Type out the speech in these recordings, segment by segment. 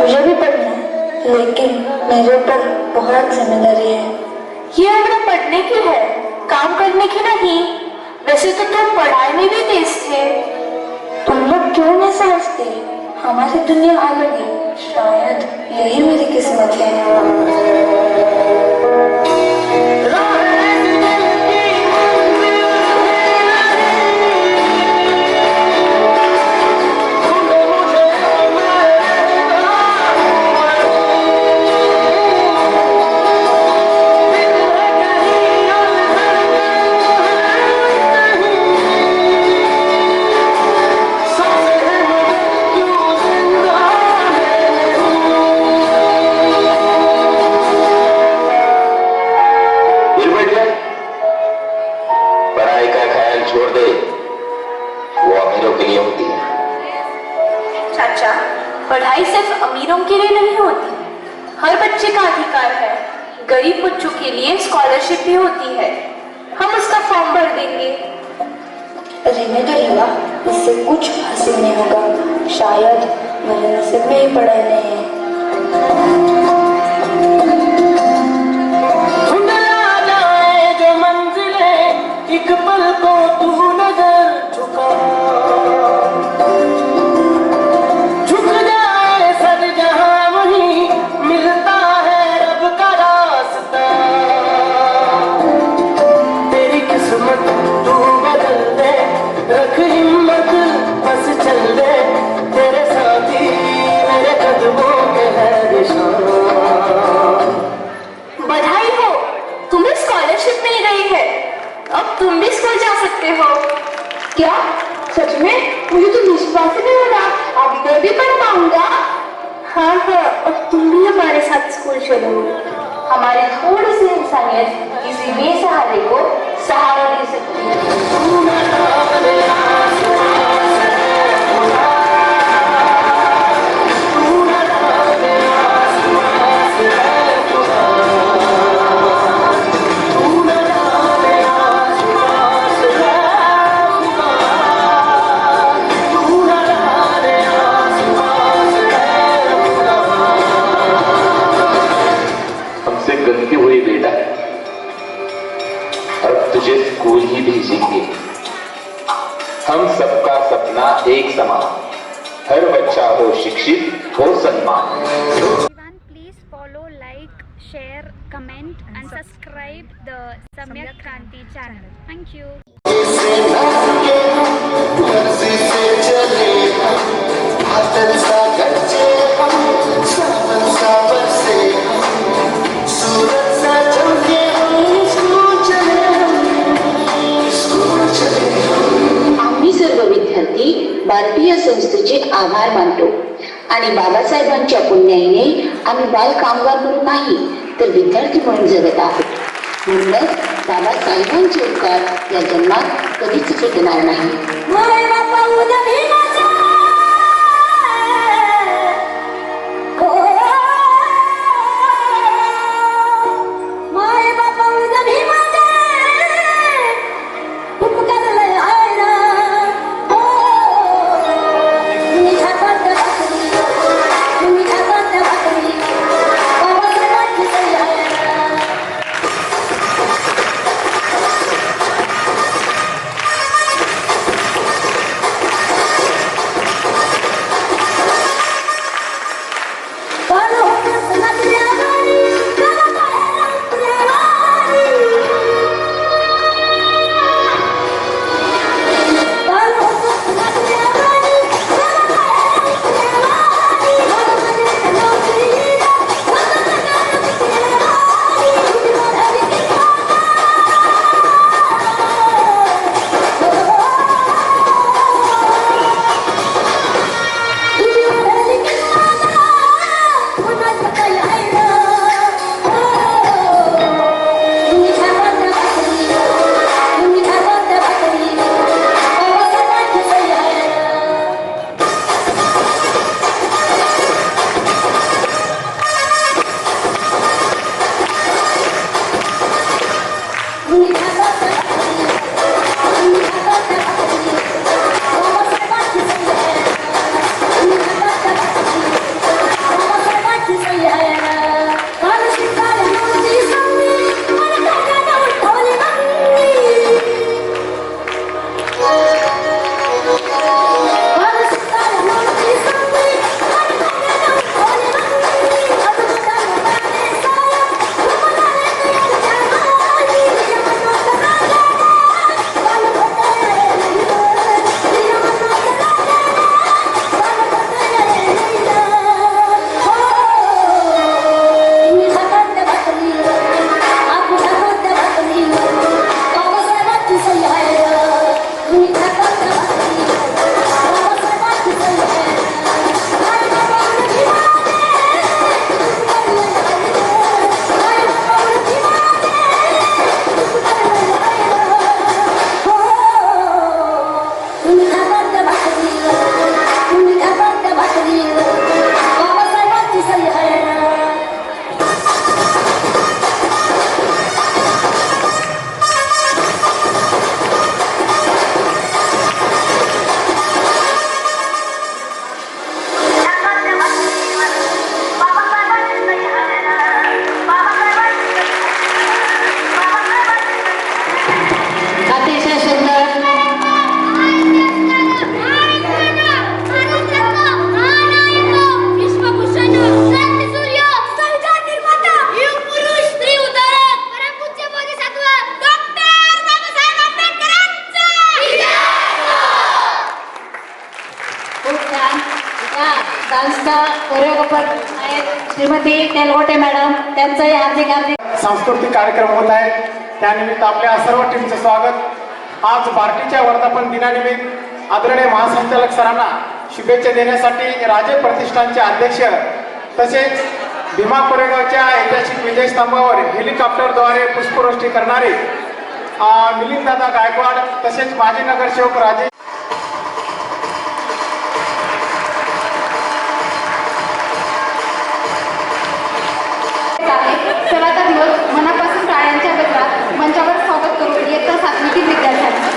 मुझे भी पढ़ना है, लेकिन मेरे ऊपर बहुत जिम्मेदारी है। ये उम्र पढ़ने की है, काम करने की नहीं। वैसे तो तुम पढ़ाई में भी तेज थे। तुम लोग क्यों नहीं समझते? हमारी दुनिया अलग है, शायद यही मेरी किस्मत है। पढ़ाई सिर्फ अमीरों के लिए नहीं होती, हर बच्चे का अधिकार है। गरीब बच्चों के लिए स्कॉलरशिप भी होती है, हम उसका फॉर्म भर देंगे। रहने दो रीवा, इससे कुछ हासिल नहीं होगा। शायद मेरे नसीब में ही पढ़ाई नहीं है। जो मंजिले एक पल को तू नजर झुका, तुम भी स्कूल जा सकते हो। क्या सच में? मुझे तो विश्वास ही नहीं हो रहा, अभी मैं भी पढ़ पाऊंगा। हाँ हाँ, और तुम भी हमारे साथ स्कूल चलो। हमारी थोड़ी सी इंसानियत किसी बेसहारे को सहारा दे सकती है। गलती हुई बेटा, अब तुझे स्कूल ही भेजेंगे। हम सबका सपना एक समान, हर बच्चा हो शिक्षित, हो सम्मान। Please follow, like, share, comment and subscribe the Samyak Kranti channel. Thank you. भारतीय संस्थेचे आभार मानतो आणि बाबासाहेबांच्या पुण्याईने आम्ही बाल कामगार म्हणून नाही तर विद्यार्थी म्हणून जगत आहोत। म्हणूनच बाबासाहेबांचे उपकार या जन्मात कधीच सुटणार नाही। डान्सच्या कोरिओग्राफर आहेत श्रीमती तेलगोटे मॅडम, त्यांचंही हार्दिक हार्दिक सांस्कृतिक कार्यक्रम होत आहे. त्यानिमित्त आपल्या सर्व टीमचं स्वागत. आज बार्टीच्या वर्धापन दिनानिमित्त आदरणीय महासंचालक सरांना शुभेच्छा देण्यासाठी राजे प्रतिष्ठानचे अध्यक्ष तसेच भीमा कोरेगावच्या ऐतिहासिक विजय स्तंभावर हेलिकॉप्टरद्वारे पुष्पवृष्टी करणारे मिलिंददादा गायकवाड तसेच माजी नगरसेवक राजे चला तर मग मनापासून टाळ्यांच्या गजरात मंचावर स्वागत करू इयत्ता 7वीतील विद्यार्थ्यांचं.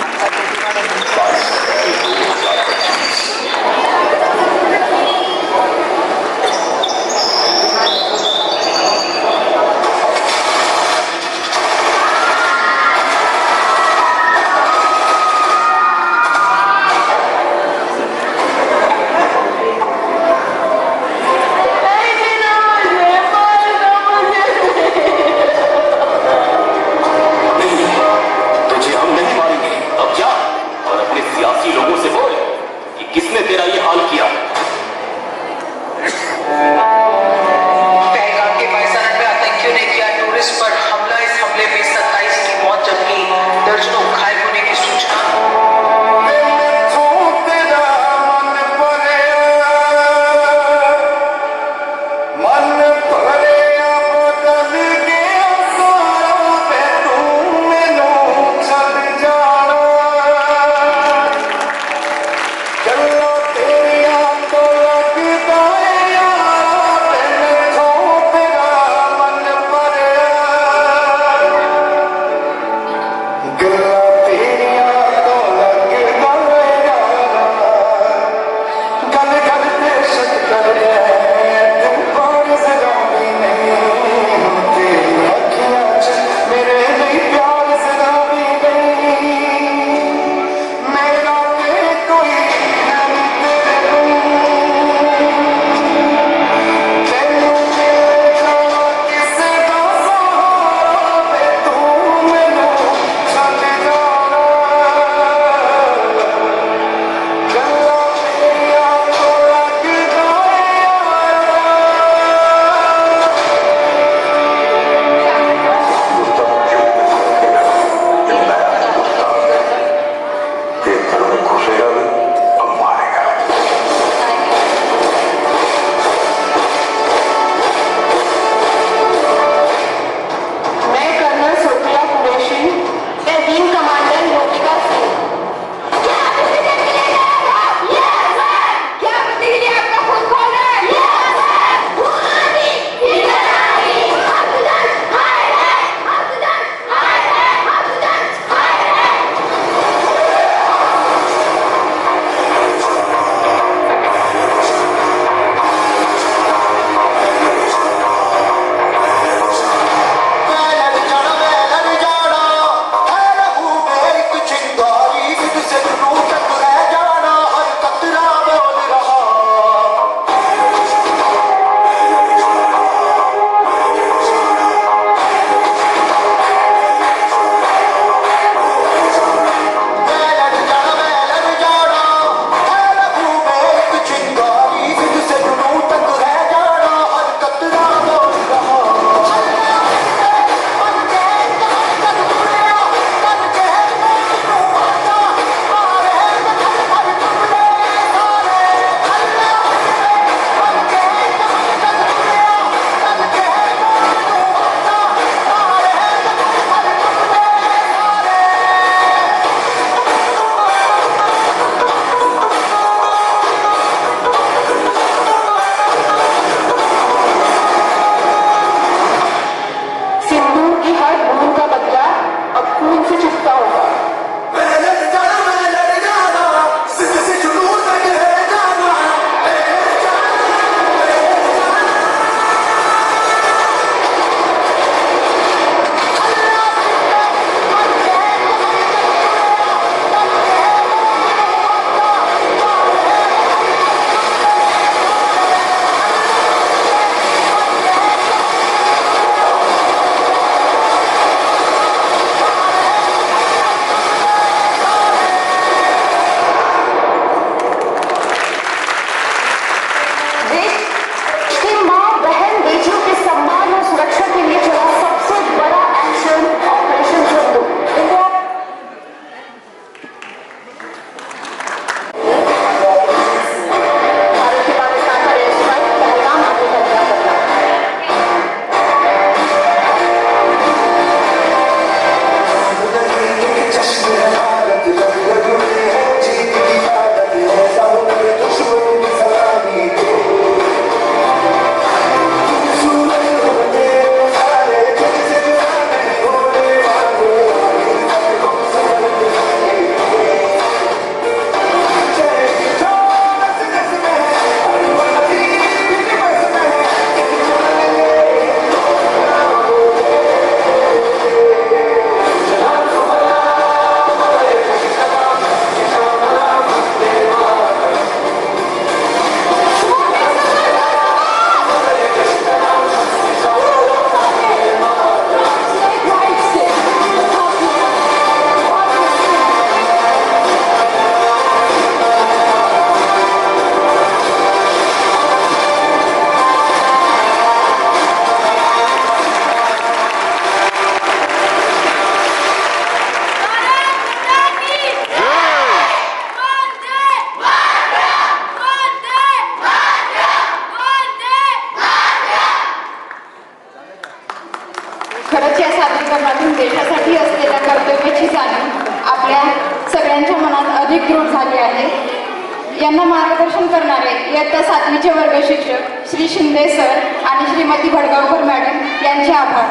यांना मार्गदर्शन करणारे इयत्ता 7वीचे वर्ग शिक्षक श्री शिंदे सर आणि श्रीमती भडगावकर मॅडम यांचे आभार.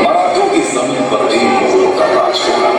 मराठों की जमीन पर भी मुगलों का राज होगा.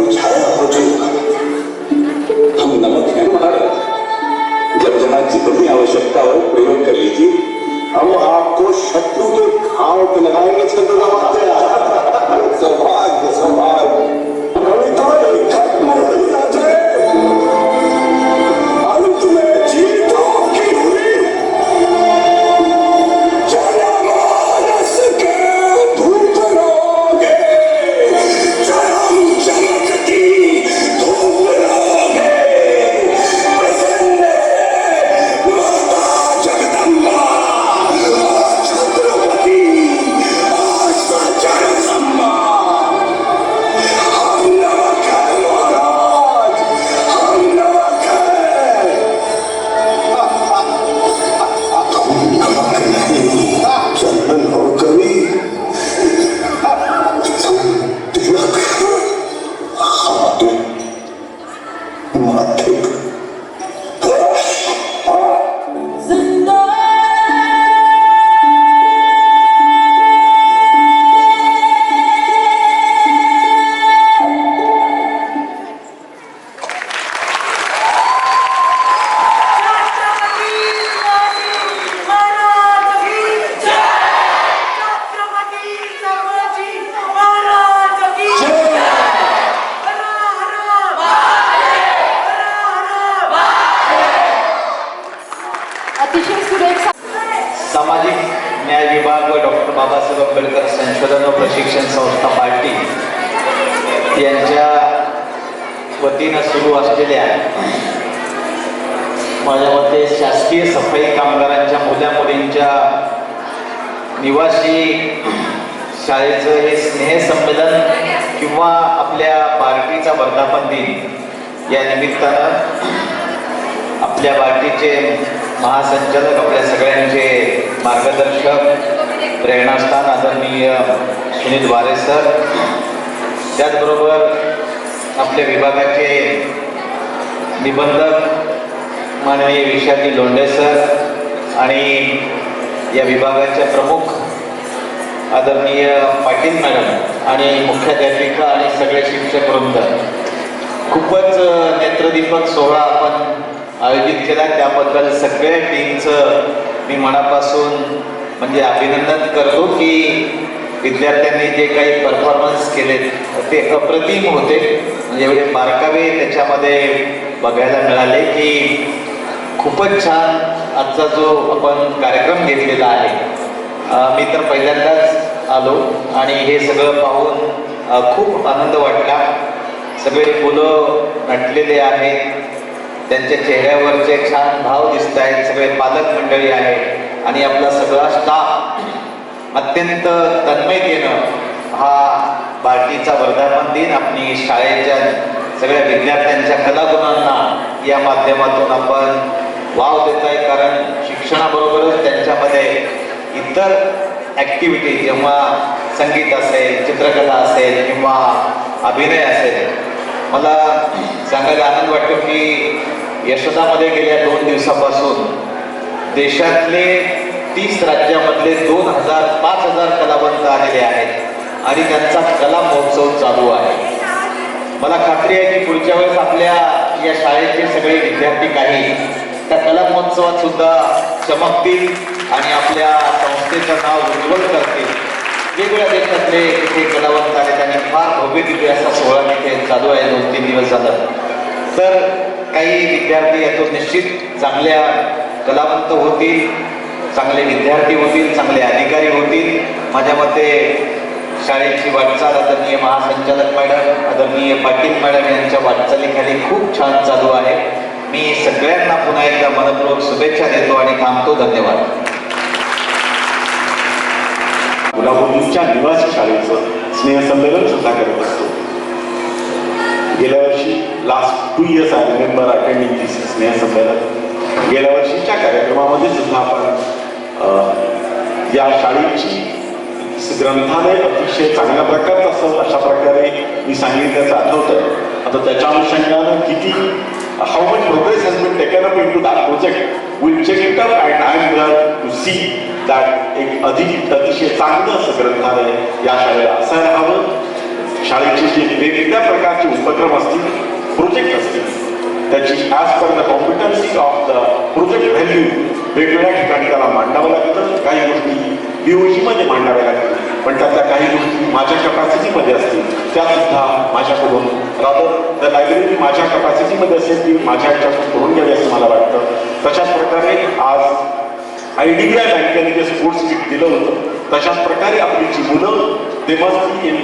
कोई छाया हो जो हम नमक है महाराज, जब जहाँ जितनी आवश्यकता हो प्रयोग कर लीजिए। हम आपको शत्रु के घाव पे लगाएंगे छत्र दबाते सौभाग्य सौभाग्य खत्म हो जाए। अंत में जीतों की हुई जनमानस के धूप रोगे, चरम चमकती धूप रोगे। प्रसन्न माता जगदम्बा छत्रपति जगदम्बा, हम नमक है महाराज, हम नमक है। तुम नमक नहीं चंदन हो कवि, तुम तिलक हाथ माथे अतिशय सुरेख सामाजिक न्याय विभाग व डॉक्टर बाबासाहेब आंबेडकर संशोधन व प्रशिक्षण संस्था पार्टी यांच्या वतीनं सुरू असलेल्या माझ्या मते शासकीय सफाई कामगारांच्या मुला मुलींच्या निवासी शाळेचं हे स्नेहसंमेलन किंवा आपल्या पार्टीचा वर्धापन दिन या निमित्तानं आपल्या पार्टीचे महासंचालक, आपल्या सगळ्यांचे मार्गदर्शक, प्रेरणास्थान आदरणीय सुनील वारे सर, त्याचबरोबर आपल्या विभागाचे निबंधक माननीय विशाखी लोंढे सर आणि या विभागाच्या प्रमुख आदरणीय पाटील मॅडम आणि मुख्याध्यापिका आणि सगळे शिक्षक वृंद, खूपच नेत्रदीपक सोहळा आपण आयोजित केला, त्याबद्दल सगळ्या टीमचं मी मनापासून म्हणजे अभिनंदन करतो की विद्यार्थ्यांनी जे काही परफॉर्मन्स केले ते अप्रतिम होते. म्हणजे एवढे बारकावे त्याच्यामध्ये बघायला मिळाले की खूपच छान आजचा जो आपण कार्यक्रम घेतलेला आहे. मी तर पहिल्यांदाच आलो आणि हे सगळं पाहून खूप आनंद वाटला. सगळे मुलं नटलेले आहेत, त्यांच्या चेहऱ्यावरचे छान भाव दिसत आहेत, सगळे पालक मंडळी आहेत आणि आपला सगळा स्टाफ अत्यंत तन्मयतेनं हा पार्टीचा वर्धापन दिन आपली शाळेच्या सगळ्या विद्यार्थ्यांच्या कलागुणांना या माध्यमातून आपण वाव देत आहे. कारण शिक्षणाबरोबरच त्यांच्यामध्ये इतर ॲक्टिव्हिटी, जेव्हा संगीत असेल, चित्रकला असेल किंवा अभिनय असेल, मला सांगायला आनंद वाटतो की यशोदामध्ये गेल्या 2 दिवसापासून देशातले 30 राज्यामधले 5,000 कलावंत आलेले आहेत आणि त्यांचा कला महोत्सव चालू आहे. मला खात्री आहे की पुढच्या वेळेस आपल्या या शाळेचे सगळे विद्यार्थी काही त्या कला महोत्सवात सुद्धा चमकतील आणि आपल्या संस्थेचं नाव उज्ज्वल करतील. वेगवेगळ्या देशातले इथे कलावंत आहेत आणि फार भव्य दिव्य असा सोहळा इथे चालू आहे 2-3 दिवस झालं. तर काही विद्यार्थी यातून निश्चित चांगल्या कलावंत होतील, चांगले विद्यार्थी होतील, चांगले अधिकारी होतील. माझ्या मते शाळेची वाटचाल आदरणीय महासंचालक मॅडम, आदरणीय पाटील मॅडम यांच्या वाटचालीखाली खूप छान चालू आहे. मी सगळ्यांना पुन्हा एकदा मनपूर्वक शुभेच्छा देतो आणि थांबतो. धन्यवाद. मुलामुलींच्या निवासी शाळेचं स्नेहसंमेलन सुद्धा करत असतो. गेल्या वर्षी last 2 years I remember attending this स्नेहसंमेलन. गेल्या वर्षीच्या कार्यक्रमामध्ये सुद्धा आपण या शाळेची ग्रंथालय अतिशय चांगल्या प्रकारचं असं अशा प्रकारे मी सांगितल्याचं आठवतं. आता त्याच्या अनुषंगानं किती how much progress has been taken up into that project, we'll check it up and I'm glad to see that एक अतिशय चांगलं असं ग्रंथालय या शाळेला असायला हवं. शाळेचे जे वेगवेगळ्या प्रकारचे उपक्रम असतील, प्रोजेक्ट असतील, त्याची as per the competency of the project value वेगवेगळ्या ठिकाणी त्याला मांडावं लागतं. काही गोष्टी BOG मांडाव्या लागतील, पण त्यातल्या काही गोष्टी माझ्या कॅपॅसिटीमध्ये असतील, त्यासुद्धा माझ्याकडून रादर लायब्ररी माझ्या कॅपॅसिटीमध्ये असेल ती माझ्या ह्याच्यातून करून घ्यावी असं मला वाटतं. तशाच प्रकारे आज IDBI बँकेने जे स्पोर्ट्स किट दिलं होतं, तशाच प्रकारे आपली जी मुलं ते must be in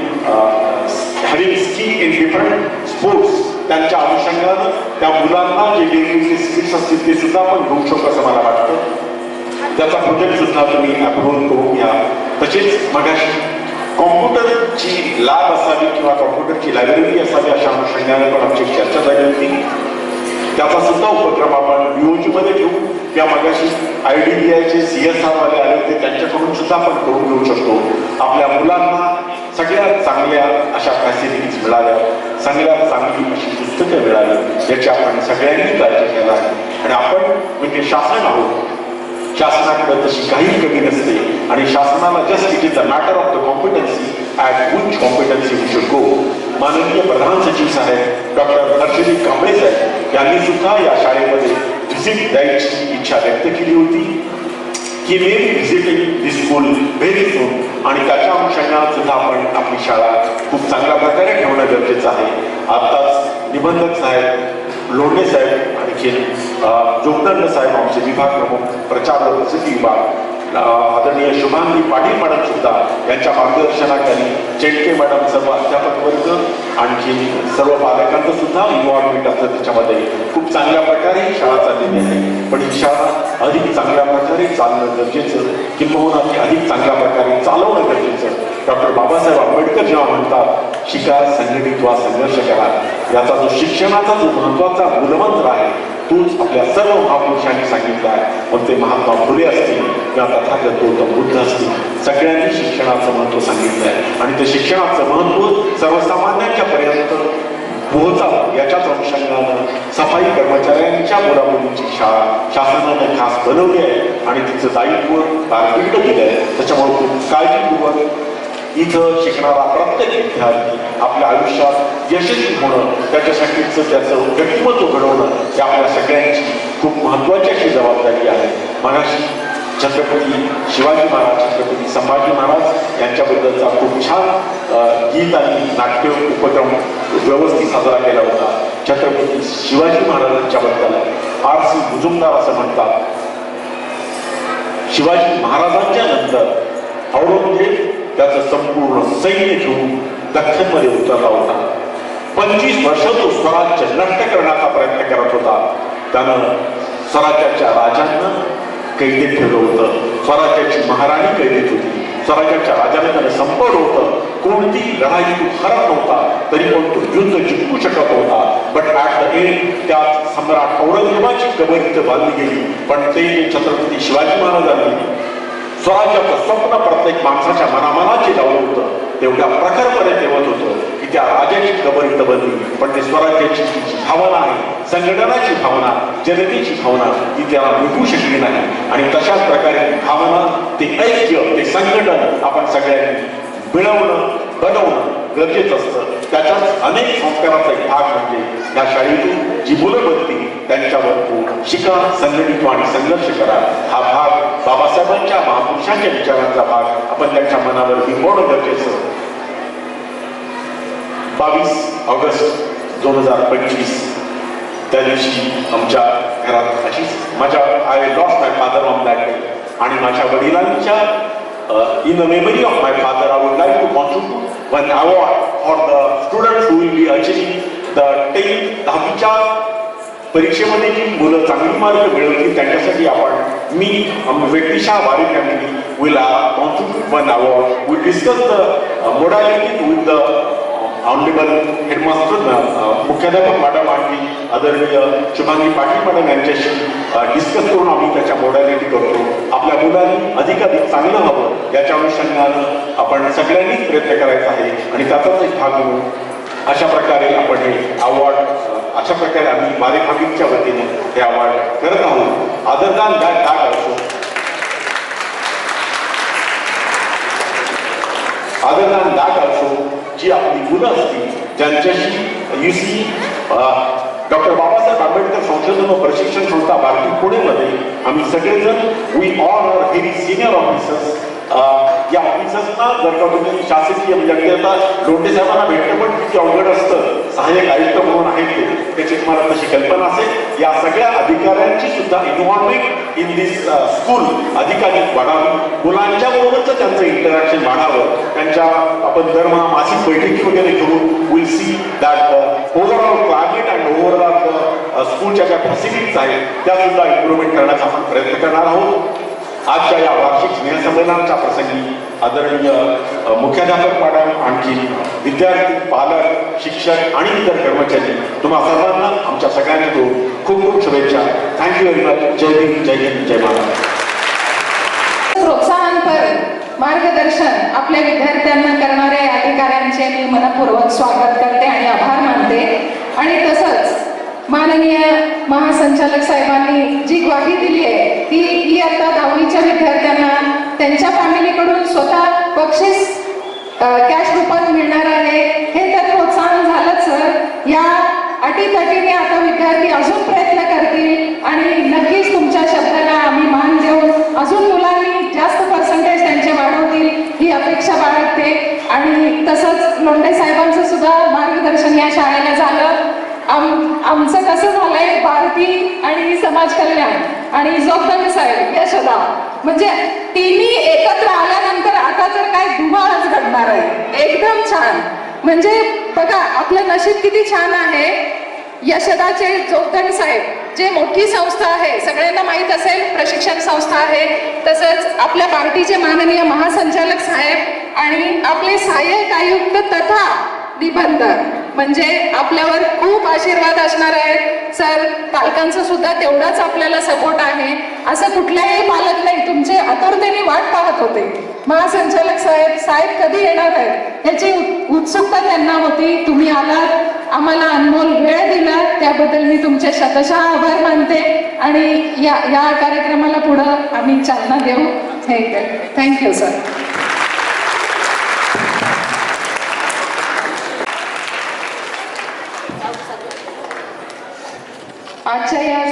having skill in different sports, त्यांच्या अनुषंगानं त्या मुलांना जे वेगवेगळे स्किल्स असतील ते सुद्धा आपण घेऊ शकतो असं मला वाटतं. त्याचा प्रोजेक्ट सुद्धा तुम्ही अप्रूव्ह करून घ्या. तसेच मगाशी कॉम्प्युटरची लॅब असावी किंवा कॉम्प्युटरची लायब्ररी असावी अशा अनुषंगाने पण आमची चर्चा झाली होती. त्याचा सुद्धा उपक्रम आपण BOG घेऊ. त्या मगाशी IDBIचे CSR वाले आले होते, त्यांच्याकडून सुद्धा आपण करून घेऊ शकतो. आपल्या मुलांना सगळ्यात चांगल्या अशा फॅसिलिटीज मिळाल्या, सगळ्यात चांगली अशी पुस्तकं मिळाली, याची आपण सगळ्यांनी काळजी घ्यायला हवी. आणि आपण म्हणजे शासन आहोत, शासनाकडे तशी काही कमी नसते आणि शासनाला just it is the matter of the competency at which competency we should go. माननीय प्रधान सचिव साहेब डॉक्टर हर्षदीप कांबळे साहेब यांनी सुद्धा या शाळेमध्ये व्हिजिट द्यायची इच्छा व्यक्त केली होती की may be visiting this school very soon, आणि त्याच्या अनुषंगाने सुद्धा आपण आपली शाळा खूप चांगल्या प्रकारे ठेवणं गरजेचं आहे. आत्ताच निबंधक साहेब, लोंढे साहेब, आणखी जोगदंड साहेब आमचे विभाग प्रमुख प्रचार व प्रसिद्धी विभाग, आदरणीय शुभांगी पाटील मॅडम सुद्धा यांच्या मार्गदर्शनाखाली, चेटके मॅडम, सर्व अध्यापक वर्ग, आणखी सर्व पालकांचं सुद्धा इन्व्हॉल्वमेंट असतं त्याच्यामध्ये. खूप चांगल्या प्रकारे ही शाळा चाललेली आहे, पण ही शाळा अधिक चांगल्या प्रकारे चालणं गरजेचं, किंबहुना ती अधिक चांगल्या प्रकारे चालवणं गरजेचं. डॉक्टर बाबासाहेब आंबेडकर जेव्हा म्हणतात शिका, संघटित व्हा, संघर्ष करा, याचा जो शिक्षणाचा जो महत्वाचा मूलमंत्र आहे तोच आपल्या सर्व महापुरुषांनी सांगितला आहे. मग ते महात्मा फुले असतील किंवा तथागत गौतम बुद्ध असतील, सगळ्यांनी शिक्षणाचं महत्त्व सांगितलं आहे आणि ते शिक्षणाचं महत्त्व सर्वसामान्यांच्या पर्यंत पोहोचावं याच्याच अनुषंगानं सफाई कर्मचाऱ्यांच्या मुलामुलींची शाळा शासनाने खास बनवली आहे आणि तिचं दायित्व कारकीर्द दिलं आहे. त्याच्यामुळे खूप काळजीपूर्वक इथं शिकणारा प्रत्येक विद्यार्थी आपल्या आयुष्यात यशस्वी होणं, त्याच्यासाठीचं त्याचं व्यक्तिमत्व घडवणं ही आपल्या सगळ्यांची खूप महत्त्वाची अशी जबाबदारी आहे. मगाशी छत्रपती शिवाजी महाराज, छत्रपती संभाजी महाराज यांच्याबद्दलचा खूप छान गीत आणि नाट्य उपक्रम व्यवस्थित साजरा केला होता. छत्रपती शिवाजी महाराजांच्याबद्दल R.C. मुजुमदार असं म्हणतात, शिवाजी महाराजांच्या नंतर औरंगजेब त्याचं संपूर्ण सैन्य घेऊन दख्खनमध्ये उतरला होता. 25 वर्ष तो स्वराज्य नष्ट करण्याचा प्रयत्न करत होता. त्यानं स्वराज्याच्या राजांना कैदेत ठेवलं होतं, स्वराज्याची महाराणी कैदेत होती, स्वराज्याच्या राजाने त्याने संपवलं होतं. कोणती लढाई तो हरत नव्हता, तरी पण तो युद्ध जिंकू शकत होता. बट ॲट द एंड त्या सम्राट औरंगजेबाची कबर इथं बांधली गेली, पण ते छत्रपती शिवाजी महाराजांनी स्वराज्याचं स्वप्न प्रत्येक माणसाच्या मनामनाची लावलं होतं. तेवढ्या प्रखरपणे ठेवत होतं की त्या राजाची कबर इथं बनली, पण ते स्वराज्याची जी भावना आहे, संघटनाची भावना, जनतेची भावना ती त्याला मिटवू शकली नाही. आणि तशाच प्रकारे भावना, ते ऐक्य, ते संघटन आपण सगळ्यांनी मिळवणं, बनवणं गरजेचं असतं. त्याच्यात अनेक संस्काराचा एक भाग म्हणजे या शाळेतून जी मुलं बनतील त्यांच्यावर शिका, संघटित आणि संघर्ष करा हा भाग, बाबासाहेबांच्या महापुरुषांच्या विचारांचा भाग आपण त्यांच्या मनावर बिंबवणं गरजेचं. 22 ऑगस्ट 2025 त्या दिवशी आमच्या घरात अशीच माझ्या I lost my father on that day, आणि माझ्या वडिलांच्या in the memory of my father, I would like to contribute one award for the students who will be achieving the 10th परीक्षेमध्ये जी मुलं चांगली मार्क मिळवतील त्यांच्यासाठी आपण मी व्यक्तिशः वारी family will contribute one award. We discuss the modality with the honourable headmaster मुख्याध्यापक madam आणि आदरणीय शुभांगी पाटील मॅडम यांच्याशी डिस्कस करून आम्ही त्याच्या मॉडॅलिटी करतो. आपल्या मुलांनी अधिकाधिक चांगलं व्हावं याच्या अनुषंगानं आपण सगळ्यांनीच प्रयत्न करायचा आहे आणि त्याचाच एक भाग म्हणून अशा प्रकारे आपण हे अवॉर्ड, अशा प्रकारे आम्ही वारी फॅमिलीच्या वतीने हे अवॉर्ड करत आहोत. Other than that also, other than that also जी आपली मुलं असतील ज्यांच्याशी युसी डॉक्टर बाबासाहेब आंबेडकर संशोधन व प्रशिक्षण संस्था बार्टी पुणेमध्ये आम्ही सगळेजण we all are very senior officers या ऑफिसर्सना जर का तुम्ही शासकीय म्हणजे अगदी आता लोंढे साहेबांना भेटणं पण किती अवघड असतं, सहाय्यक आयुक्त म्हणून आहेत ते, त्याची तुम्हाला तशी कल्पना असेल. या सगळ्या अधिकाऱ्यांची सुद्धा इन्व्हॉल्वमेंट इन दिस स्कूल अधिकाधिक वाढावी, मुलांच्या बरोबरच त्यांचं इंटरॅक्शन वाढावं. त्यांच्या आपण दरमहा मासिक बैठकी वगैरे घेऊन will see that overall climate and overall स्कूलच्या ज्या फॅसिलिटीज आहेत त्या सुद्धा इम्प्रुव्हमेंट करण्याचा आपण प्रयत्न करणार आहोत. आजच्या या वार्षिक स्नेहसंमेलनाच्या प्रसंगी आदरणीय मुख्याध्यापक मॅडम, आणखी विद्यार्थी, पालक, शिक्षक आणि इतर कर्मचारी तुम्हा सर्वांना आमच्या सगळ्यांकडून खूप खूप शुभेच्छा. Thank you very much. जय भीम, जय हिंद, जय महाराष्ट्र. प्रोत्साहनपर मार्गदर्शन आपल्या विद्यार्थ्यांना करणाऱ्या अधिकाऱ्यांचे मी मनपूर्वक स्वागत करते आणि आभार मानते. आणि तसंच माननीय महासंचालक साहेबांनी जी ग्वाही दिली आहे ही आता 10वीच्या विद्यार्थ्यांना त्यांच्या फॅमिलीकडून स्वतः बक्षीस कॅश रूपात मिळणार आहे. हे तर प्रोत्साहन झालंच सर. या अटीतटीने आता विद्यार्थी अजून प्रयत्न करतील आणि नक्कीच तुमच्या शब्दाला आम्ही मान देऊन अजून मुलांनी जास्त पर्सेंटेज त्यांचे वाढवतील ही अपेक्षा बाळगते. आणि तसंच लोंढे साहेबांचं सुद्धा मार्गदर्शन या शाळेला झालं. आमचं कसं झालंय बार्टी आणि समाज कल्याण आणि जोगदंड साहेब यशोदा म्हणजे तिन्ही एकत्र आल्यानंतर आता तर काय धुमाळच घडणार आहे. एकदम छान. म्हणजे बघा आपलं नशीब किती छान आहे. यशोदाचे जोगदंड साहेब जे मोठी संस्था आहे सगळ्यांना माहीत असेल, प्रशिक्षण संस्था आहे. तसंच आपल्या बार्टीचे माननीय महासंचालक साहेब आणि आपले सहाय्यक आयुक्त तथा निबंधक म्हणजे आपल्यावर खूप आशीर्वाद असणार आहे. सर पालकांचा सुद्धा तेवढाच आपल्याला सपोर्ट आहे. असं कुठल्याही पालक नाही, तुमचे आतुरतेने वाट पाहत होते. महासंचालक साहेब कधी येणार आहेत याची उत्सुकता त्यांना होती. तुम्ही आलात, आम्हाला अनमोल वेळ दिला, त्याबद्दल मी तुमचे शतशः आभार मानते. आणि या कार्यक्रमाला पुढं आम्ही चालना देऊ. Thank you sir. आजच्या या